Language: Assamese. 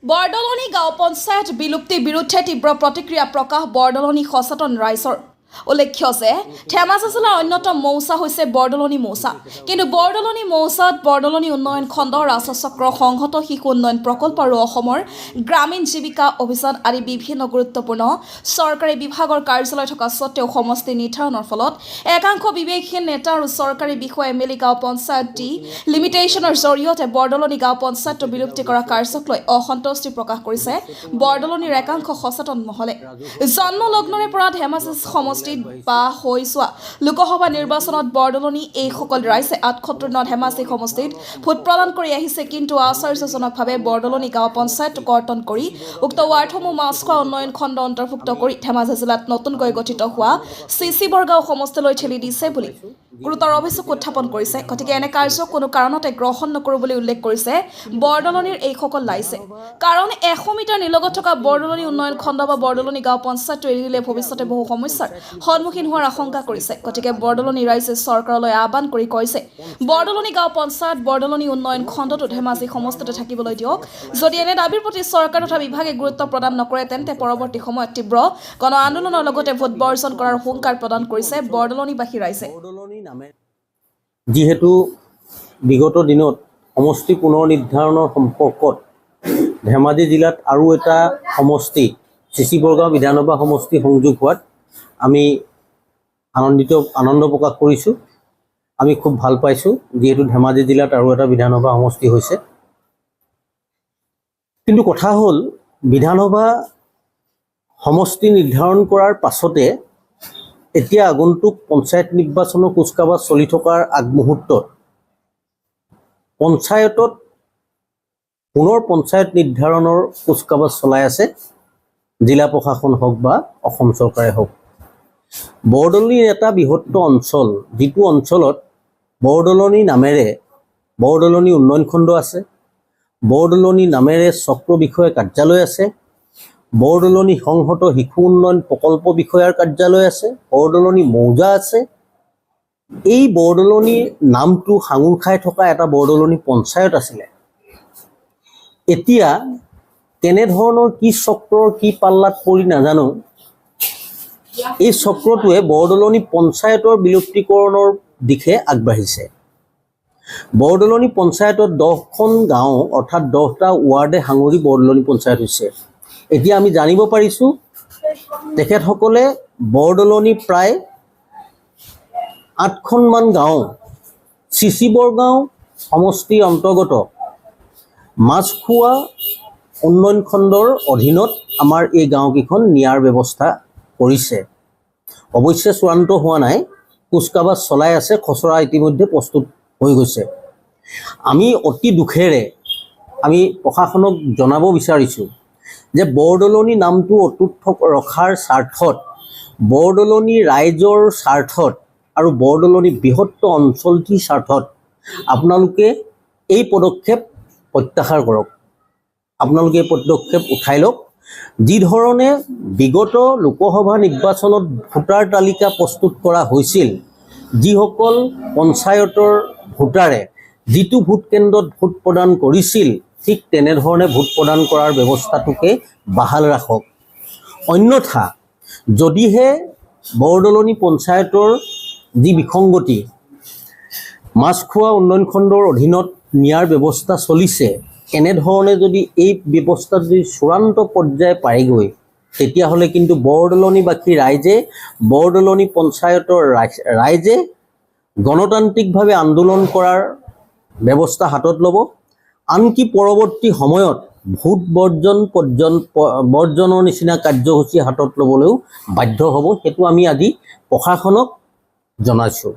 বৰদলনি গাঁও পঞ্চায়ত বিলুপ্তিৰ বিৰুদ্ধে তীব্ৰ প্ৰতিক্ৰিয়া প্ৰকাশ বৰদলনি সচেতন ৰাইজৰ। উল্লেখ্য যে ধেমাজি জিলাৰ অন্যতম মৌচা হৈছে বৰদলনি মৌচা। কিন্তু বৰদলনি মৌচাত বৰদলনি উন্নয়ন খণ্ড, ৰাজচক্ৰ, সংহত শিশু উন্নয়ন প্ৰকল্প আৰু অসমৰ গ্ৰামীণ জীৱিকা অভিযান আদি বিভিন্ন গুৰুত্বপূৰ্ণ চৰকাৰী বিভাগৰ কাৰ্যালয় থকা স্বত্তেও সমষ্টি নিৰ্ধাৰণৰ ফলত একাংশ বিবেকহীন নেতা আৰু চৰকাৰী বিষয়া এমএলএ গাঁও পঞ্চায়ত ডি লিমিটেশ্যনৰ জৰিয়তে বৰদলনি গাঁও পঞ্চায়তটো বিলুপ্তি কৰা কাৰ্যক লৈ অসন্তুষ্টি প্ৰকাশ কৰিছে বৰদলনিৰ একাংশ সচেতন মহলে। জন্মলগ্নৰে পৰা ধেমাজি সমষ্টিত বা হৈ যোৱা লোকসভা নিৰ্বাচনত বৰদলনি এইসকল ৰাইজে ৭৮ নং ধেমাজি সমষ্টিত ভোট প্ৰদান কৰি আহিছে। কিন্তু আশ্চৰ্যজনকভাৱে বৰদলনি গাঁও পঞ্চায়ত কৰ্তন কৰি উক্ত ৱাৰ্ডসমূহ মাছখোৱা উন্নয়ন খণ্ড অন্তৰ্ভুক্ত কৰি ধেমাজি জিলাত নতুনকৈ গঠিত হোৱা চিচি বৰগাঁও সমষ্টিলৈ ঠেলি দিছে বুলি গুৰুতৰ অভিযোগ উত্থাপন কৰিছে। গতিকে এনে কাৰ্য কোনো কাৰণতে গ্ৰহণ নকৰোঁ বুলি উল্লেখ কৰিছে বৰদলনিৰ এইসকল ৰাইজে। কাৰণ 100 মিটাৰ নিলগত থকা বৰদলনি উন্নয়ন খণ্ড বা বৰদলনি গাঁও পঞ্চায়তটো এৰি দিলে ভৱিষ্যতে বহু সমস্যাৰ সন্মুখীন হোৱাৰ আশংকা কৰিছে। গতিকে বৰদলনি ৰাইজে চৰকাৰলৈ আহ্বান কৰি কৈছে বৰদলনি গাঁও পঞ্চায়ত বৰদলনি উন্নয়ন খণ্ডটো ধেমাজি সমষ্টিতে থাকিবলৈ দিয়ক। যদি এনে দাবীৰ প্ৰতি চৰকাৰ তথা বিভাগে গুৰুত্ব প্ৰদান নকৰে তেন্তে পৰৱৰ্তী সময়ত তীব্ৰ গণ আন্দোলনৰ লগতে ভোট বৰ্জন কৰাৰ হুংকাৰ প্ৰদান কৰিছে বৰদলনিবাসী ৰাইজে। যিহেতু বিগত দিনত সমষ্টি পুনৰ নিৰ্ধাৰণৰ সম্পৰ্কত ধেমাজি জিলাত আৰু এটা সমষ্টি চিচি বৰগাঁও বিধানসভা সমষ্টি সংযোগ হোৱাত আমি আনন্দ প্ৰকাশ কৰিছোঁ। আমি খুব ভাল পাইছোঁ যিহেতু ধেমাজি জিলাত আৰু এটা বিধানসভা সমষ্টি হৈছে। কিন্তু কথা হ'ল বিধানসভা সমষ্টি নিৰ্ধাৰণ কৰাৰ পাছতে এতিয়া আগন্তুক পঞ্চায়ত নিৰ্বাচনৰ কুচকাৱাজ চলি থকাৰ আগমুহূৰ্তত পঞ্চায়তত পুনৰ পঞ্চায়ত নিৰ্ধাৰণৰ কুচকাৱাজ চলাই আছে জিলা প্ৰশাসন হওক বা অসম চৰকাৰে হওক। বৰদলনিৰ এটা বৃহত্তৰ অঞ্চল, যিটো অঞ্চলত বৰদলনি নামেৰে বৰদলনি উন্নয়ন খণ্ড আছে, বৰদলনি নামেৰে চক্ৰ বিষয়া কাৰ্যালয় আছে, বৰদলনি সংহত শিশু উন্নয়ন প্ৰকল্প বিষয়াৰ কাৰ্যালয় আছে, বৰদলনি মৌজা আছে। এই বৰদলনিৰ নামটো সাঙুৰ খাই থকা এটা বৰদলনি পঞ্চায়ত আছিলে। এতিয়া কেনেধৰণৰ কি চক্ৰৰ কি পাল্লাত পৰি নাজানো, এই চক্ৰটোৱে বৰদলনি পঞ্চায়তৰ বিলুপ্তিকৰণৰ দিশে আগবাঢ়িছে। বৰদলনি পঞ্চায়তত 10খন গাঁও অৰ্থাৎ 10টা ৱাৰ্ডে সাঙুৰি বৰদলনি পঞ্চায়ত হৈছে। এতিয়া আমি জানিব পাৰিছোঁ তেখেতসকলে বৰদলনি প্ৰায় 8খনমান গাঁও চিচি বৰগাঁও সমষ্টিৰ অন্তৰ্গত মাছখোৱা উন্নয়ন খণ্ডৰ অধীনত আমাৰ এই গাঁওকেইখন নিয়াৰ ব্যৱস্থা কৰিছে। অৱশ্যে চূড়ান্ত হোৱা নাই, কুচকাৱাজ চলাই আছে, খচৰা ইতিমধ্যে প্ৰস্তুত হৈ গৈছে। আমি অতি দুখেৰে আমি প্ৰশাসনক জনাব বিচাৰিছোঁ যে বৰদলনি নামটো অটুট ৰখাৰ স্বাৰ্থত, বৰদলনি ৰাইজৰ স্বাৰ্থত আৰু বৰদলনি বৃহত্তৰ অঞ্চলটিৰ স্বাৰ্থত আপোনালোকে এই পদক্ষেপ প্ৰত্যাহাৰ কৰক। আপোনালোকে এই পদক্ষেপ উঠাই লওক। যি ধৰণে বিগত লোকসভা নিৰ্বাচনত ভোটাৰ তালিকা প্ৰস্তুত কৰা হৈছিল, যিসকল পঞ্চায়তৰ ভোটাৰে যিটো ভোট কেন্দ্ৰত ভোট প্ৰদান কৰিছিল, ঠিক তেনেধৰণে ভোট প্ৰদান কৰাৰ ব্যৱস্থাটোকে বাহাল ৰাখক। অন্যথা যদিহে বৰদলনি পঞ্চায়তৰ যি বিসংগতি মাছখোৱা উন্নয়ন খণ্ডৰ অধীনত নিয়াৰ ব্যৱস্থা চলিছে, এনেধৰণে যদি এই ব্যৱস্থা যদি চূড়ান্ত পৰ্যায় পায়গৈ, তেতিয়াহ'লে কিন্তু বৰদলনিবাসী ৰাইজে, বৰদলনি পঞ্চায়তৰ ৰাইজে গণতান্ত্ৰিকভাৱে আন্দোলন কৰাৰ ব্যৱস্থা হাতত ল'ব। আনকি পৰৱৰ্তী সময়ত ভোট বৰ্জনৰ নিচিনা কাৰ্যসূচী হাতত ল'বলৈও বাধ্য হ'ব। সেইটো আমি আজি প্ৰশাসনক জনাইছোঁ।